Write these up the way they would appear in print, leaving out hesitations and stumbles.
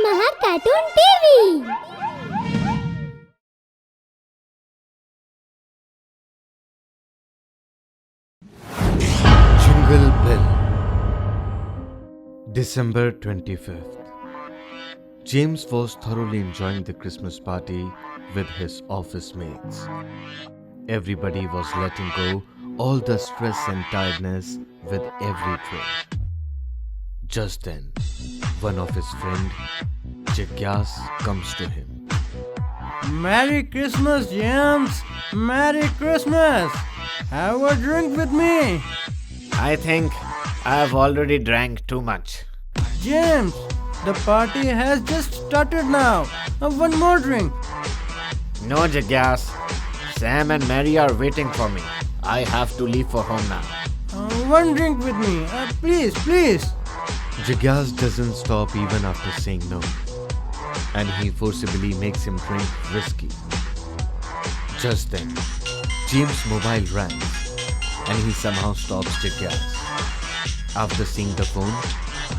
Maha Cartoon TV. Jingle Bell. December 25th. James was thoroughly enjoying the Christmas party with his office mates. Everybody was letting go all the stress and tiredness with every drink. Just then, one of his friend, Jigyas, comes to him. Merry Christmas, James! Merry Christmas! Have a drink with me! I think I've already drank too much. James, the party has just started now. One more drink. No, Jigyas. Sam and Mary are waiting for me. I have to leave for home now. One drink with me. Please, please. Jigyas doesn't stop even after saying no, and he forcibly makes him drink whiskey. Just then, James' mobile rings, and he somehow stops Jigyas. After seeing the phone,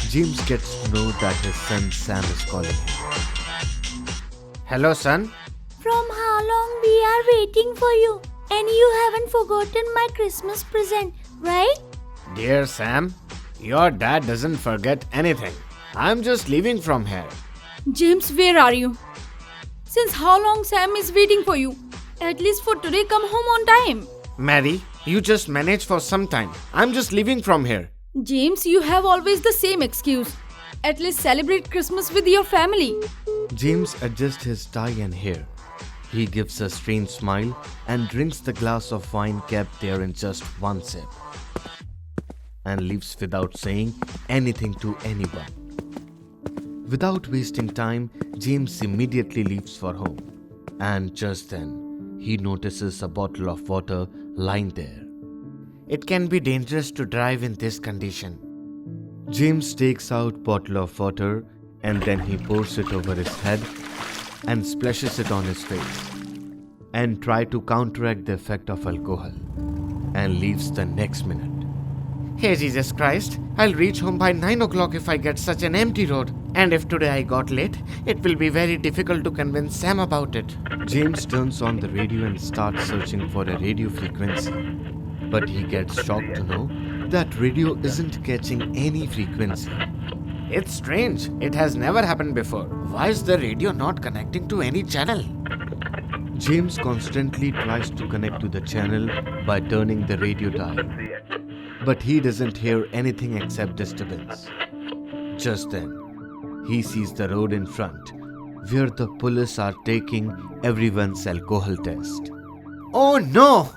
James gets to know that his son Sam is calling him. Hello, son. From how long we are waiting for you? And you haven't forgotten my Christmas present, right? Dear Sam, your dad doesn't forget anything. I'm just leaving from here. James, where are you? Since how long Sam is waiting for you? At least for today, come home on time. Mary, you just manage for some time. I'm just leaving from here. James, you have always the same excuse. At least celebrate Christmas with your family. James adjusts his tie and hair. He gives a strange smile and drinks the glass of wine kept there in just one sip, and leaves without saying anything to anyone. Without wasting time, James immediately leaves for home. And just then, he notices a bottle of water lying there. It can be dangerous to drive in this condition. James takes out bottle of water and then he pours it over his head and splashes it on his face and try to counteract the effect of alcohol, and leaves the next minute. Hey Jesus Christ, I'll reach home by 9 o'clock if I get such an empty road. And if today I got late, it will be very difficult to convince Sam about it. James turns on the radio and starts searching for a radio frequency. But he gets shocked to know that radio isn't catching any frequency. It's strange. It has never happened before. Why is the radio not connecting to any channel? James constantly tries to connect to the channel by turning the radio dial. But he doesn't hear anything except disturbance. Just then, he sees the road in front, where the police are taking everyone's alcohol test. Oh no!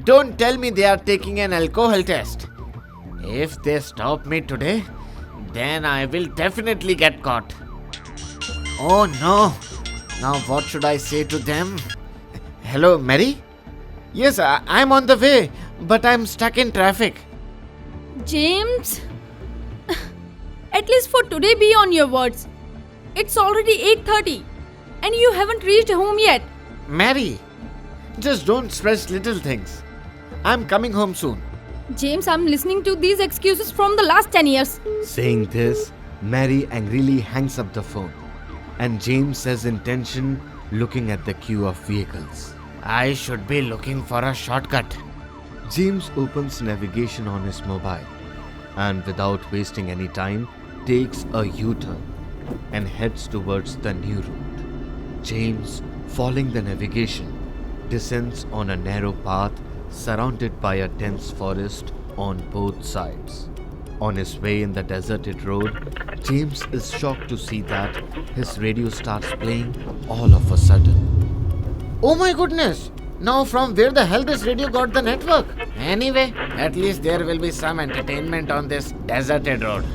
Don't tell me they are taking an alcohol test. If they stop me today, then I will definitely get caught. Oh no! Now what should I say to them? Hello, Mary? Yes, I'm on the way, but I'm stuck in traffic. James, at least for today be on your words. It's already 8:30 and you haven't reached home yet. Mary, just don't stress little things. I'm coming home soon. James, I'm listening to these excuses from the last 10 years. Saying this, Mary angrily hangs up the phone, and James says in tension, looking at the queue of vehicles. I should be looking for a shortcut. James opens navigation on his mobile and without wasting any time takes a U-turn and heads towards the new route. James, following the navigation, descends on a narrow path surrounded by a dense forest on both sides. On his way in the deserted road, James is shocked to see that his radio starts playing all of a sudden. Oh my goodness! Now from where the hell this radio got the network? Anyway, at least there will be some entertainment on this deserted road.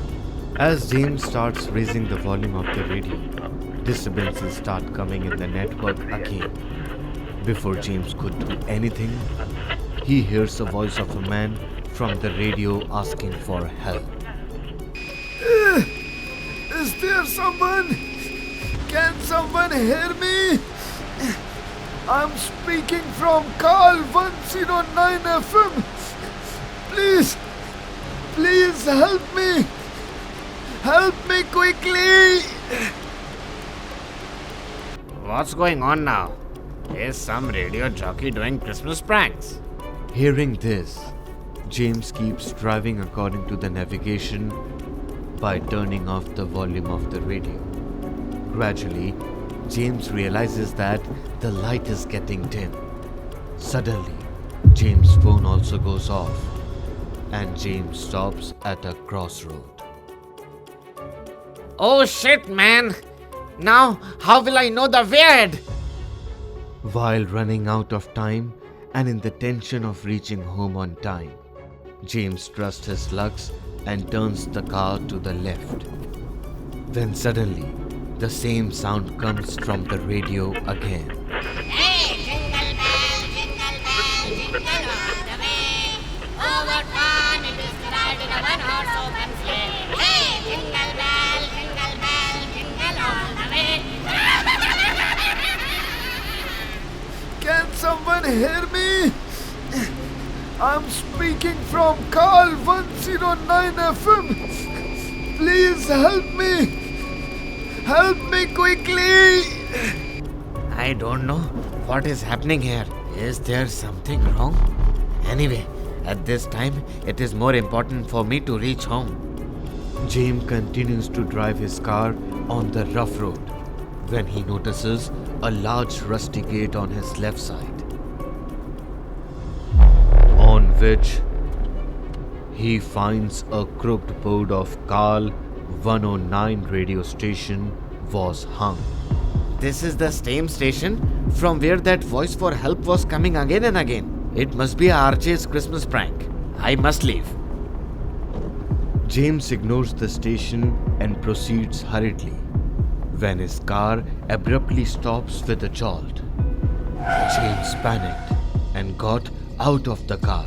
As James starts raising the volume of the radio, disturbances start coming in the network again. Before James could do anything, he hears the voice of a man from the radio asking for help. Is there someone? Can someone hear me? I'm speaking from Call 109 FM. Please help me. Help me quickly. What's going on now? Is some radio jockey doing Christmas pranks? Hearing this, James keeps driving according to the navigation by turning off the volume of the radio. Gradually, James realizes that the light is getting dim. Suddenly, James' phone also goes off, and James stops at a crossroad. Oh shit, man! Now, how will I know the way ahead? While running out of time and in the tension of reaching home on time, James trusts his lucks and turns the car to the left. Then suddenly, the same sound comes from the radio again. Hey, jingle bell, jingle all the way. Oh, what fun it is to ride in a one-horse open sleigh. Hey, jingle bell, jingle all the way. Can someone hear me? I'm speaking from Carl 109 FM. Please help me. Help me quickly. I don't know what is happening here. Is there something wrong? Anyway, at this time, it is more important for me to reach home. James continues to drive his car on the rough road when he notices a large rusty gate on his left side, on which he finds a crooked board of Carl 109 radio station was hung. This is the same station from where that voice for help was coming again and again. It must be RJ's Christmas prank. I must leave. James ignores the station and proceeds hurriedly when his car abruptly stops with a jolt. James panicked and got out of the car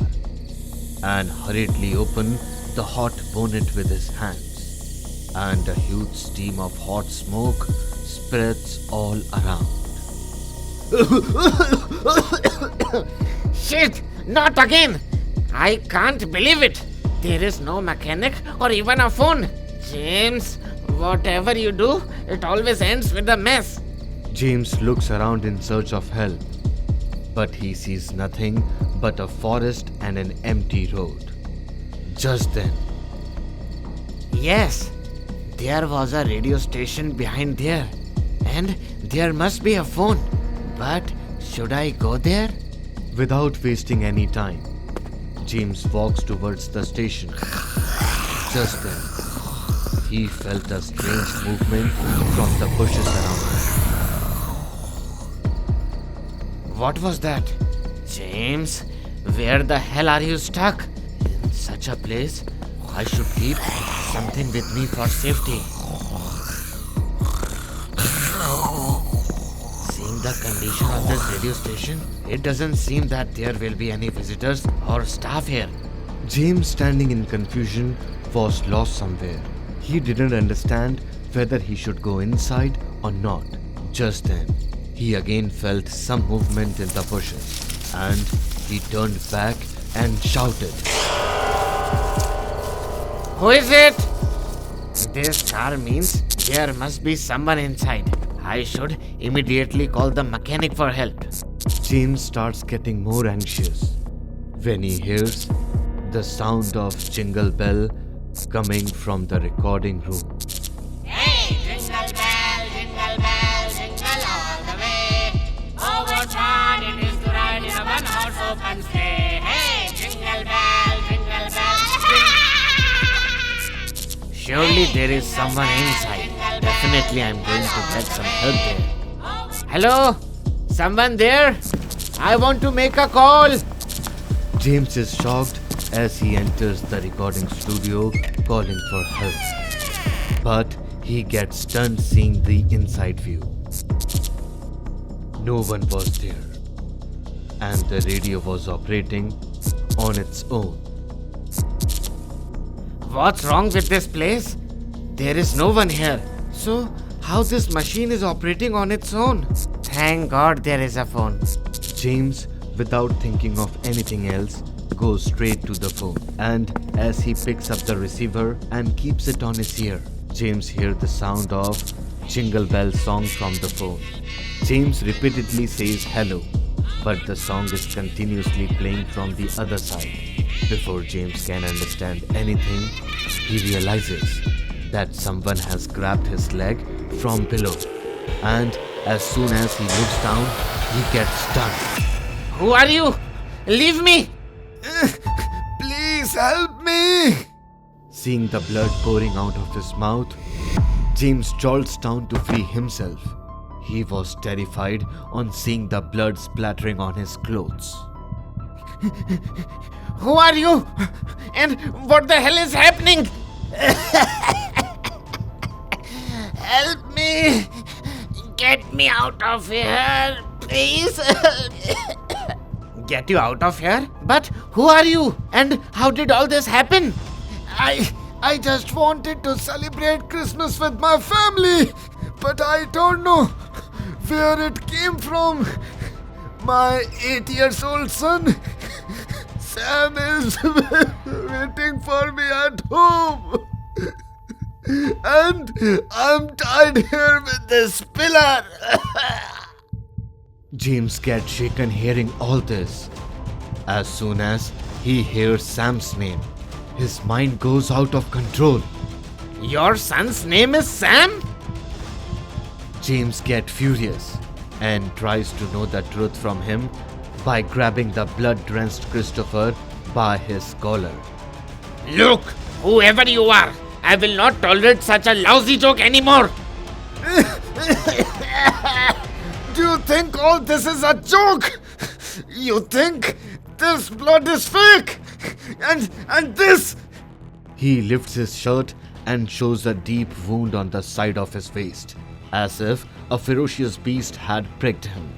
and hurriedly opened the hot bonnet with his hands, and a huge stream of hot smoke spreads all around. Shit! Not again! I can't believe it! There is no mechanic or even a phone. James, whatever you do, it always ends with a mess. James looks around in search of help, but he sees nothing but a forest and an empty road. Just then, Yes, there was a radio station behind there, and there must be a phone. But should I go there? without wasting any time, James walks towards the station. Just then, he felt a strange movement from the bushes around him. What was that? James, where the hell are you stuck? In such a place, I should keep something with me for safety. Seeing the condition of this radio station, it doesn't seem that there will be any visitors or staff here. James, standing in confusion, was lost somewhere. He didn't understand whether he should go inside or not. Just then, he again felt some movement in the bushes, and he turned back and shouted, Who is it? This car means there must be someone inside. I should immediately call the mechanic for help. James starts getting more anxious when he hears the sound of Jingle Bell coming from the recording room. Hey, jingle all the way. Oh, what fun it is to ride in a one-horse open sleigh. Hey, jingle bell, Surely there is someone inside. Definitely I'm going to get some help there. Hello? Someone there? I want to make a call. James is shocked as he enters the recording studio calling for help. But he gets stunned seeing the inside view. No one was there, and the radio was operating on its own. What's wrong with this place? There is no one here. So, how this machine is operating on its own? Thank God there is a phone. James, without thinking of anything else, goes straight to the phone. And as he picks up the receiver and keeps it on his ear, James hears the sound of Jingle Bell song from the phone. James repeatedly says hello, but the song is continuously playing from the other side. Before James can understand anything, he realizes that someone has grabbed his leg from below, and as soon as he looks down, he gets stunned. Who are you? Leave me! Please help me! Seeing the blood pouring out of his mouth, James jolts down to free himself. He was terrified on seeing the blood splattering on his clothes. Who are you? And what the hell is happening? Help me! Get me out of here, please! Get you out of here? But who are you? And how did all this happen? I just wanted to celebrate Christmas with my family, but I don't know where it came from. My 8-year-old son, Sam, is waiting for me at home. And I'm tied here with this pillar. James gets shaken hearing all this. As soon as he hears Sam's name, his mind goes out of control. Your son's name is Sam? James gets furious and tries to know the truth from him by grabbing the blood-drenched Christopher by his collar. Look, whoever you are, I will not tolerate such a lousy joke anymore. Do you think all this is a joke? You think this blood is fake? And this? He lifts his shirt and shows a deep wound on the side of his waist, as if a ferocious beast had pricked him.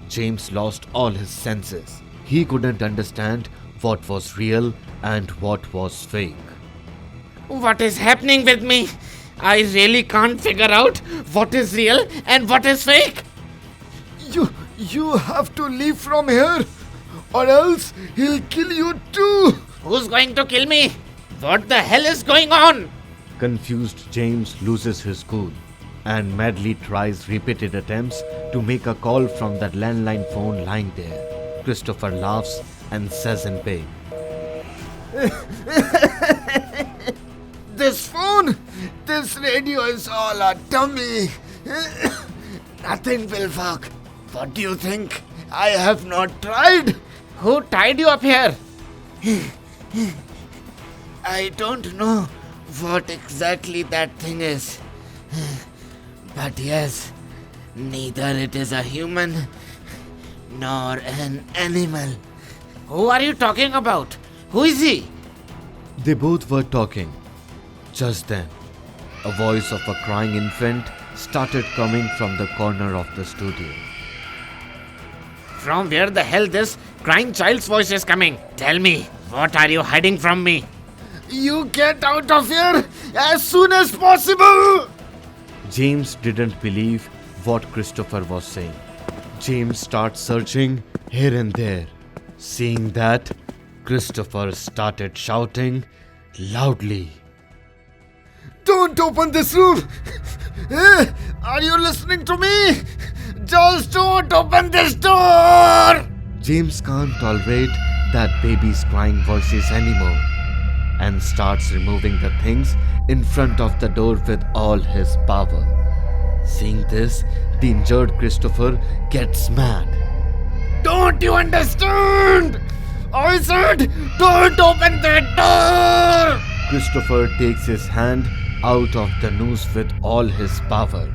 James lost all his senses. He couldn't understand what was real and what was fake. What is happening with me? I really can't figure out what is real and what is fake. You have to leave from here, or else he'll kill you too. Who's going to kill me? What the hell is going on? Confused James loses his cool and madly tries repeated attempts to make a call from that landline phone lying there. Christopher laughs and says in pain, This phone, this radio is all a dummy. Nothing will work. What do you think? I have not tried. Who tied you up here? I don't know what exactly that thing is. But yes, neither it is a human nor an animal. Who are you talking about? Who is he? They both were talking. Just then, a voice of a crying infant started coming from the corner of the studio. From where the hell this crying child's voice is coming? Tell me, what are you hiding from me? You get out of here as soon as possible! James didn't believe what Christopher was saying. James starts searching here and there. Seeing that, Christopher started shouting loudly. Don't open this room! Are you listening to me? Just don't open this door! James can't tolerate that baby's crying voices anymore and starts removing the things in front of the door with all his power. Seeing this, the injured Christopher gets mad. Don't you understand? I said, don't open that door! Christopher takes his hand out of the noose with all his power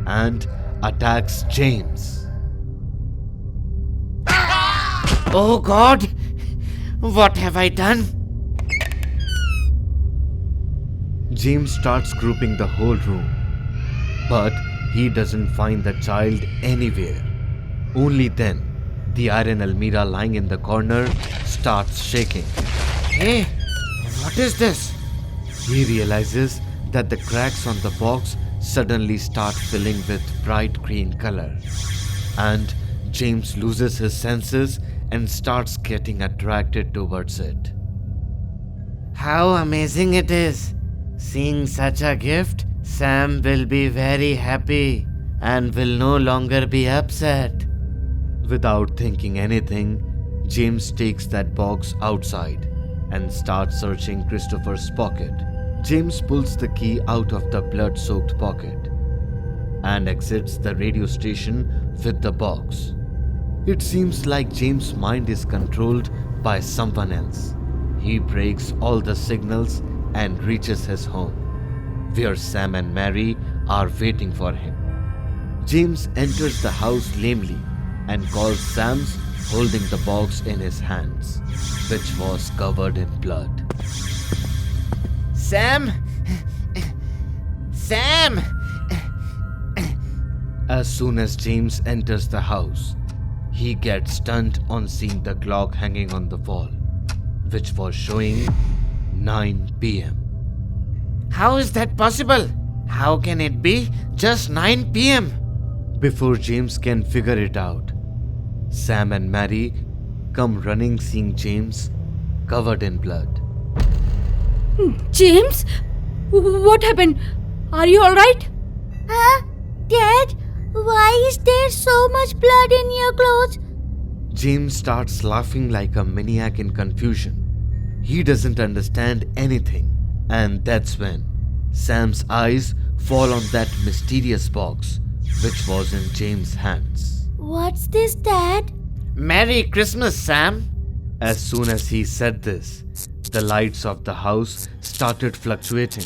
and attacks James. Oh God! What have I done? James starts groping the whole room, but he doesn't find the child anywhere. Only then, the iron almirah lying in the corner starts shaking. Hey, what is this? He realizes that the cracks on the box suddenly start filling with bright green color, and James loses his senses and starts getting attracted towards it. How amazing it is! Seeing such a gift Sam will be very happy and will no longer be upset. Without thinking anything, James takes that box outside and starts searching Christopher's pocket. James pulls the key out of the blood-soaked pocket and exits the radio station with the box. It seems like James' mind is controlled by someone else. He breaks all the signals and reaches his home, where Sam and Mary are waiting for him. James enters the house lamely and calls Sam, holding the box in his hands, which was covered in blood. Sam! Sam! As soon as James enters the house, he gets stunned on seeing the clock hanging on the wall, which was showing 9 p.m. How is that possible? How can it be just 9 p.m.? Before James can figure it out, Sam and Mary come running, seeing James covered in blood. James? What happened? Are you alright? Huh? Dad, why is there so much blood in your clothes? James starts laughing like a maniac in confusion. He doesn't understand anything, and that's when Sam's eyes fall on that mysterious box which was in James' hands. What's this, Dad? Merry Christmas, Sam! As soon as he said this, the lights of the house started fluctuating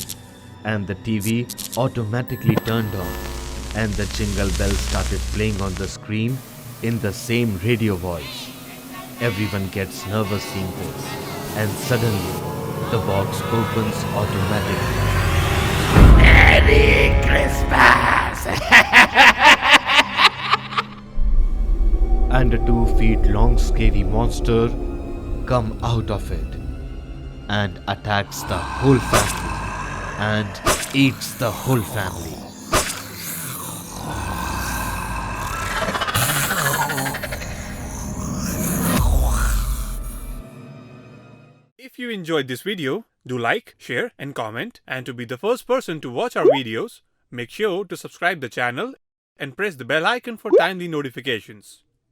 and the TV automatically turned on and the jingle bell started playing on the screen in the same radio voice. Everyone gets nervous seeing this, and suddenly the box opens automatically. Merry Christmas! And a 2 feet long scary monster come out of it and attacks the whole family and eats the whole family. If you enjoyed this video, do like, share and comment, and to be the first person to watch our videos, make sure to subscribe the channel and press the bell icon for timely notifications.